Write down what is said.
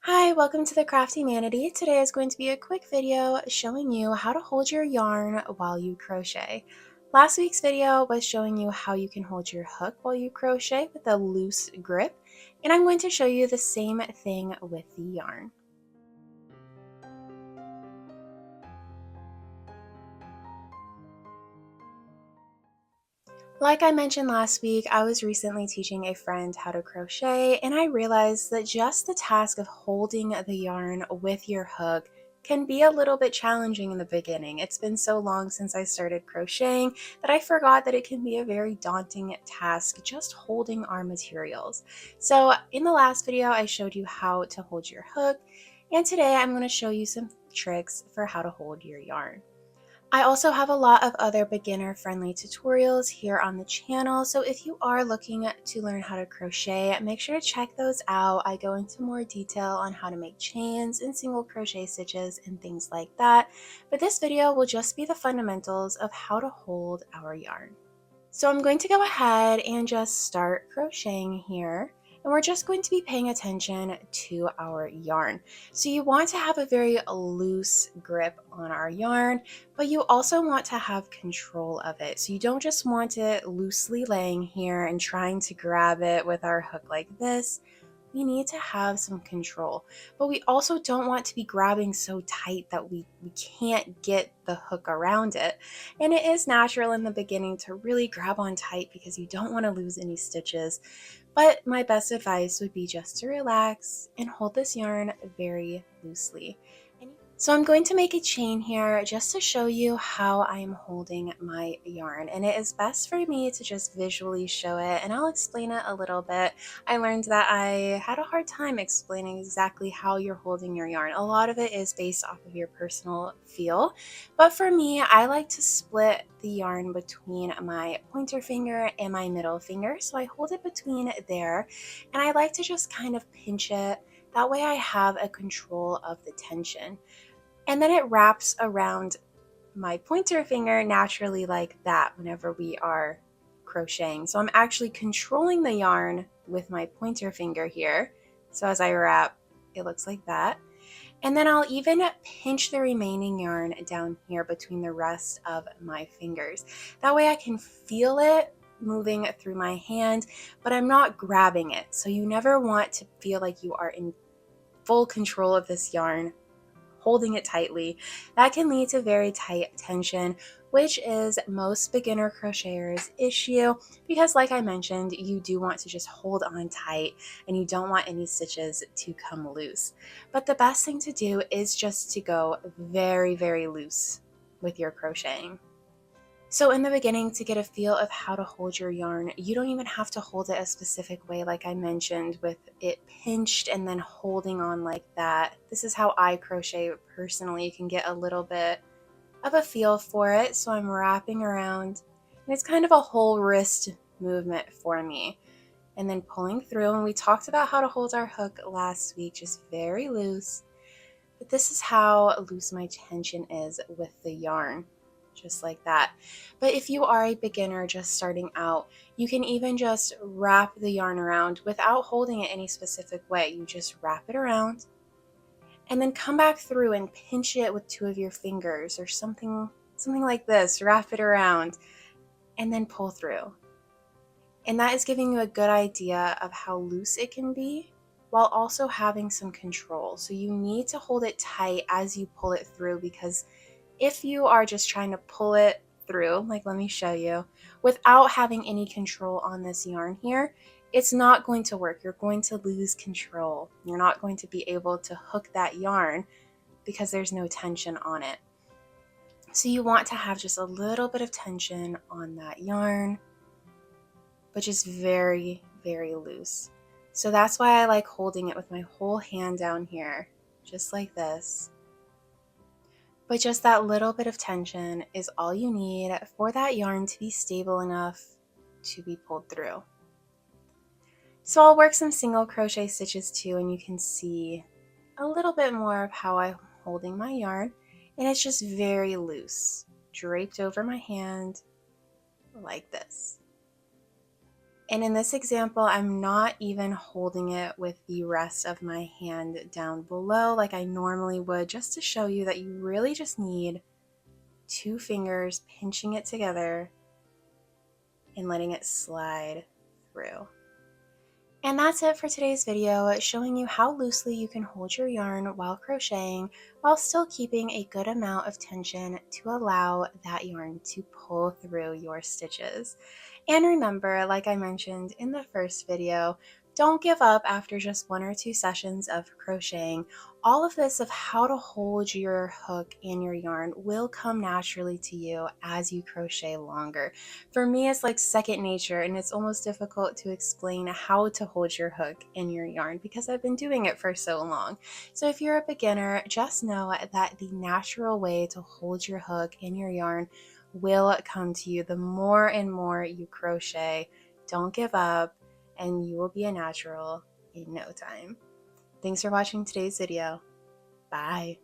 Hi, welcome to the CrafteeManatee. Today is going to be a quick video showing you how to hold your yarn while you crochet. Last week's video was showing you how you can hold your hook while you crochet with a loose grip, and I'm going to show you the same thing with the yarn. Like I mentioned last week, I was recently teaching a friend how to crochet, and I realized that just the task of holding the yarn with your hook can be a little bit challenging in the beginning. It's been so long since I started crocheting that I forgot that it can be a very daunting task just holding our materials. So in the last video, I showed you how to hold your hook, and today I'm going to show you some tricks for how to hold your yarn. I also have a lot of other beginner-friendly tutorials here on the channel, so if you are looking to learn how to crochet, make sure to check those out. I go into more detail on how to make chains and single crochet stitches and things like that, but this video will just be the fundamentals of how to hold our yarn. So I'm going to go ahead and just start crocheting here. And we're just going to be paying attention to our yarn. So you want to have a very loose grip on our yarn, but you also want to have control of it. So you don't just want it loosely laying here and trying to grab it with our hook like this. We need to have some control, but we also don't want to be grabbing so tight that we can't get the hook around it. And it is natural in the beginning to really grab on tight because you don't want to lose any stitches. But my best advice would be just to relax and hold this yarn very loosely. So I'm going to make a chain here just to show you how I'm holding my yarn, and it is best for me to just visually show it, and I'll explain it a little bit. I learned that I had a hard time explaining exactly how you're holding your yarn. A lot of it is based off of your personal feel, but for me, I like to split the yarn between my pointer finger and my middle finger, so I hold it between there, and I like to just kind of pinch it. That way I have a control of the tension. And then it wraps around my pointer finger naturally like that whenever we are crocheting. So I'm actually controlling the yarn with my pointer finger here. So as I wrap, it looks like that. And then I'll even pinch the remaining yarn down here between the rest of my fingers. That way I can feel it moving through my hand, but I'm not grabbing it. So you never want to feel like you are in full control of this yarn, holding it tightly. That can lead to very tight tension, which is most beginner crocheters' issue because, like I mentioned, you do want to just hold on tight and you don't want any stitches to come loose. But the best thing to do is just to go very, very loose with your crocheting. So in the beginning, to get a feel of how to hold your yarn, you don't even have to hold it a specific way like I mentioned with it pinched and then holding on like that. This is how I crochet personally. You can get a little bit of a feel for it. So I'm wrapping around and it's kind of a whole wrist movement for me. And then pulling through, and we talked about how to hold our hook last week, just very loose. But this is how loose my tension is with the yarn, just like that. But if you are a beginner just starting out, you can even just wrap the yarn around without holding it any specific way. You just wrap it around and then come back through and pinch it with two of your fingers or something like this. Wrap it around and then pull through. And that is giving you a good idea of how loose it can be while also having some control. So you need to hold it tight as you pull it through, because if you are just trying to pull it through, like let me show you, without having any control on this yarn here, it's not going to work. You're going to lose control. You're not going to be able to hook that yarn because there's no tension on it. So you want to have just a little bit of tension on that yarn, but just very, very loose. So that's why I like holding it with my whole hand down here, just like this. But just that little bit of tension is all you need for that yarn to be stable enough to be pulled through. So I'll work some single crochet stitches too, and you can see a little bit more of how I'm holding my yarn. And it's just very loose, draped over my hand like this. And in this example, I'm not even holding it with the rest of my hand down below like I normally would, just to show you that you really just need 2 fingers pinching it together and letting it slide through. And that's it for today's video, showing you how loosely you can hold your yarn while crocheting while still keeping a good amount of tension to allow that yarn to pull through your stitches. And remember, like I mentioned in the first video, don't give up after just 1 or 2 sessions of crocheting. All of this of how to hold your hook and your yarn will come naturally to you as you crochet longer. For me, it's like second nature, and it's almost difficult to explain how to hold your hook in your yarn because I've been doing it for so long. So if you're a beginner, just know that the natural way to hold your hook in your yarn will come to you the more and more you crochet. Don't give up, and you will be a natural in no time. Thanks for watching today's video. Bye.